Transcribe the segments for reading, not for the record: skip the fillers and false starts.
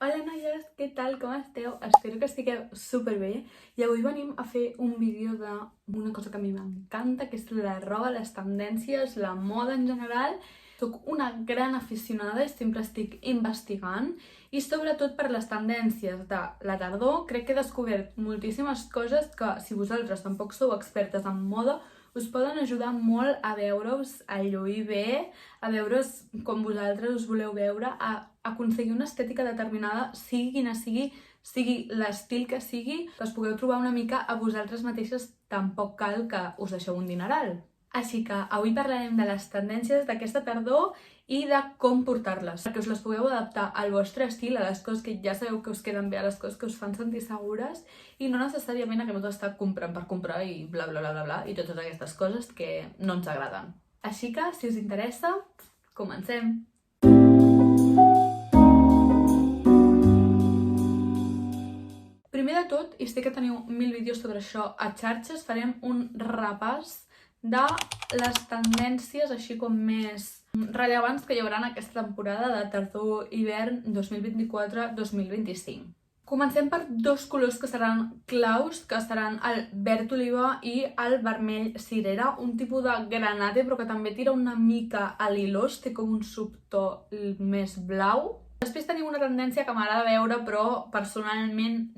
Hola noies, què tal? Com esteu? Espero que estigueu superbé i avui venim a fer un vídeo d'una cosa que a mi m'encanta, que és la roba, les tendències, la moda en general. Soc una gran aficionada i sempre estic investigant i sobretot per les tendències de la tardor crec que he descobert moltíssimes coses que si vosaltres tampoc sou expertes en moda us poden ajudar molt a veure-us, a lluir bé, a veure's com vosaltres us voleu veure, a aconseguir una estètica determinada, sigui quina sigui, sigui l'estil que sigui, que us pugueu trobar una mica a vosaltres mateixes, tampoc cal que us deixeu un dineral. Així que avui parlarem de les tendències d'aquesta tardor i de com portar-les, perquè us les pugueu adaptar al vostre estil, a les coses que ja sabeu que us queden bé, a les coses que us fan sentir segures i no necessàriament a que no t'ho està comprant per comprar i bla bla bla bla bla i totes aquestes coses que no ens agraden. Així que, si us interessa, comencem! Primer de tot, i sé que teniu 1000 vídeos sobre això a xarxes, farem un repàs de les tendències així com més rellevants que hi haurà en aquesta temporada de tardor-hivern 2024-2025. Comencem per dos colors que seran claus, que seran el verd oliva i el vermell cirera, un tipus de granate però que també tira una mica a l'ilós, té com un subtó més blau. Després tenim una tendència que m'agrada veure però personalment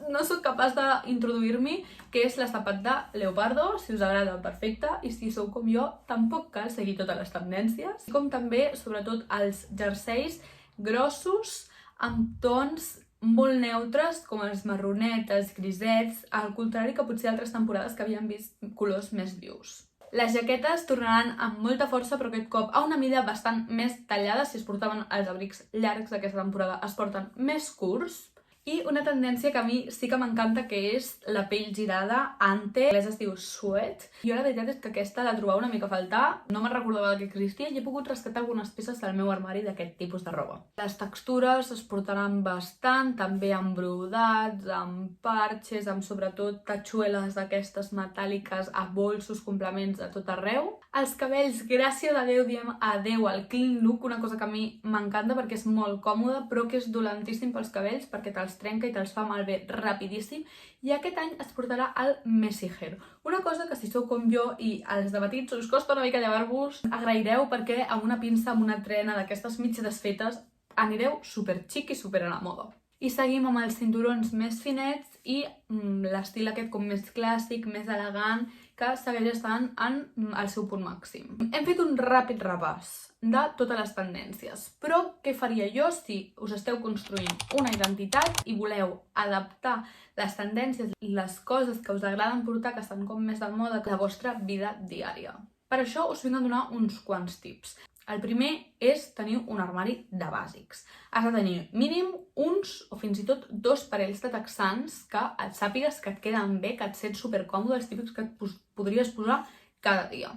no soc capaç d'introduir-m'hi, que és l'estapat de leopardo. Si us agrada, perfecte, i si sou com jo, tampoc cal seguir totes les tendències. Com també, sobretot, els jerseis grossos, amb tons molt neutres, com els marronets, els grisets, al contrari que potser altres temporades que havíem vist colors més vius. Les jaquetes tornaran amb molta força, però aquest cop a una mida bastant més tallada. Si es portaven els abrics llargs d'aquesta temporada, es porten més curts. I una tendència que a mi sí que m'encanta, que és la pell girada, ante, en anglès es diu sweat. Jo la veritat és que aquesta la trobava una mica a faltar, no me'n recordava que existia i he pogut rescatar algunes peces del meu armari d'aquest tipus de roba. Les textures es portaran bastant, també amb brodats, amb parxes, amb sobretot tatxueles d'aquestes metàl·liques, a bolsos, complements a tot arreu. Els cabells, gràcies a Déu, diem adeu al clean look, una cosa que a mi m'encanta perquè és molt còmode, però que és dolentíssim pels cabells perquè te'ls trenca i te'ls fa malbé rapidíssim. I aquest any es portarà el messy hair, una cosa que si sou com jo i als de petits us costa una mica llevar-vos, agraireu perquè amb una pinça, amb una trena d'aquestes mig desfetes anireu super xic i super a la moda. I seguim amb els cinturons més finets i l'estil aquest com més clàssic, més elegant, que segueix estant en el seu punt màxim. Hem fet un ràpid repàs de totes les tendències, però què faria jo si us esteu construint una identitat i voleu adaptar les tendències i les coses que us agraden portar, que estan com més de moda, a la vostra vida diària? Per això us vinc a donar uns quants tips. El primer és tenir un armari de bàsics. Has de tenir mínim uns o fins i tot dos parells de texans que et sàpigues que et queden bé, que et sents supercòmode, els típics que et podries posar cada dia.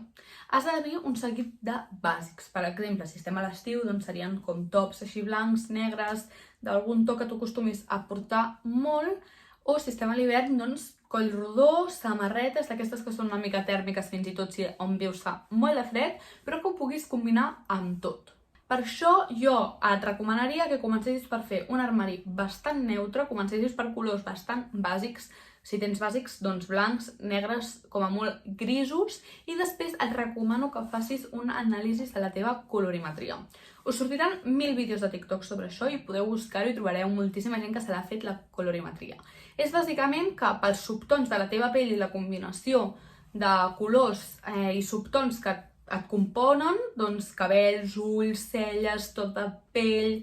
Has de tenir un seguit de bàsics. Per exemple, si estem a l'estiu, doncs serien com tops així blancs, negres, d'algun to que tu acostumis a portar molt, o si estem a l'hivern, doncs coll rodó, samarretes, d'aquestes que són una mica tèrmiques fins i tot si on vius fa molt de fred, però que ho puguis combinar amb tot. Per això jo et recomanaria que comencessis per fer un armari bastant neutre, comencessis per colors bastant bàsics, si tens bàsics, doncs blancs, negres, com a molt grisos, i després et recomano que facis un anàlisi de la teva colorimetria. Us sortiran 1000 vídeos de TikTok sobre això i podeu buscar-ho i trobareu moltíssima gent que se l'ha fet la colorimetria. És bàsicament que pels subtons de la teva pell i la combinació de colors i subtons que et componen, doncs cabells, ulls, celles, tota pell,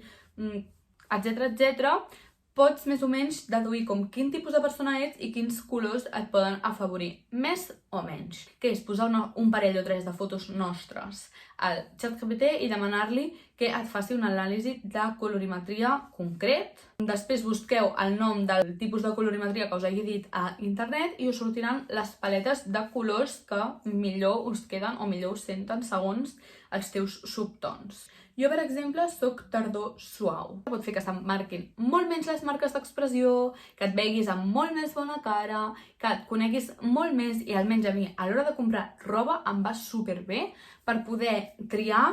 etc., pots més o menys deduir com quin tipus de persona ets i quins colors et poden afavorir, més o menys. Que és posar un parell o tres de fotos nostres al ChatGPT i demanar-li que et faci una anàlisi de colorimetria concret. Després busqueu el nom del tipus de colorimetria que us hagi dit a internet i us sortiran les paletes de colors que millor us queden o millor us senten segons els teus subtons. Jo, per exemple, soc tardor suau. Pot fer que s'emmarquin molt menys les marques d'expressió, que et veguis amb molt més bona cara, que et coneguis molt més i almenys a mi a l'hora de comprar roba em va superbé per poder triar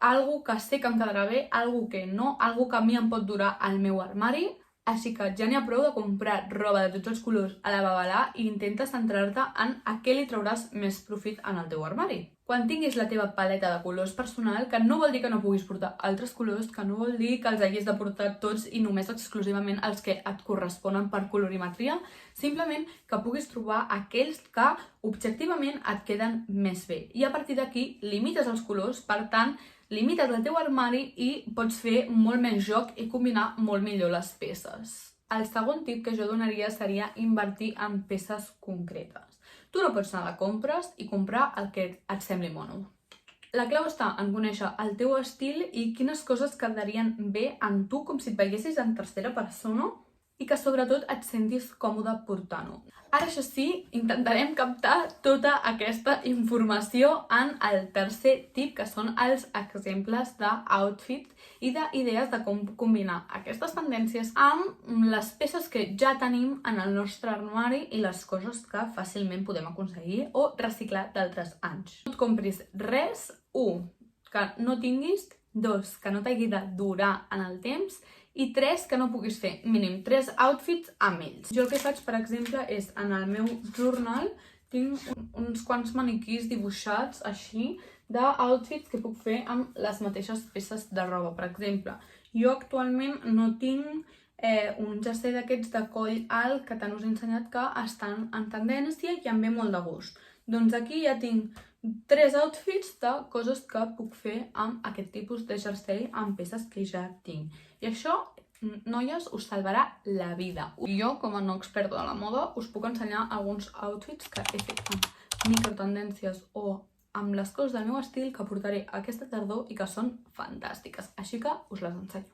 algo que sé que em quedarà bé, algo que no, algo que a mi em pot durar al meu armari. Així que ja n'hi ha prou de comprar roba de tots els colors a la babalà i intenta centrar-te en a què li trauràs més profit en el teu armari. Quan tinguis la teva paleta de colors personal, que no vol dir que no puguis portar altres colors, que no vol dir que els hagis de portar tots i només exclusivament els que et corresponen per colorimetria, simplement que puguis trobar aquells que objectivament et queden més bé. I a partir d'aquí limites els colors, per tant, limites el teu armari i pots fer molt més joc i combinar molt millor les peces. El segon tip que jo donaria seria invertir en peces concretes. Tu no pots anar de compres i comprar el que et sembli mono. La clau està en conèixer el teu estil i quines coses quedarien bé en tu, com si et veiessis en tercera persona i que sobretot et sentis còmode portant-ho. Ara, això sí, intentarem captar tota aquesta informació en el tercer tip, que són els exemples d'outfit i d'idees de com combinar aquestes tendències amb les peces que ja tenim en el nostre armari i les coses que fàcilment podem aconseguir o reciclar d'altres anys. No et compris res, 1, que no tinguis, 2, que no t'hagi de durar en el temps, i 3, que no puguis fer mínim 3 outfits amb ells. Jo el que faig, per exemple, és en el meu journal tinc uns quants maniquís dibuixats així d'outfits que puc fer amb les mateixes peces de roba. Per exemple, jo actualment no tinc un jersei d'aquests de coll alt que tant us he ensenyat que estan en tendència i em ve molt de gust. Doncs aquí ja tinc 3 outfits de coses que puc fer amb aquest tipus de jersei amb peces que ja tinc. I això, noies, us salvarà la vida. Jo, com a no experta de la moda, us puc ensenyar alguns outfits que he fet amb microtendències o amb les coses del meu estil que portaré aquesta tardor i que són fantàstiques. Així que us les ensenyo.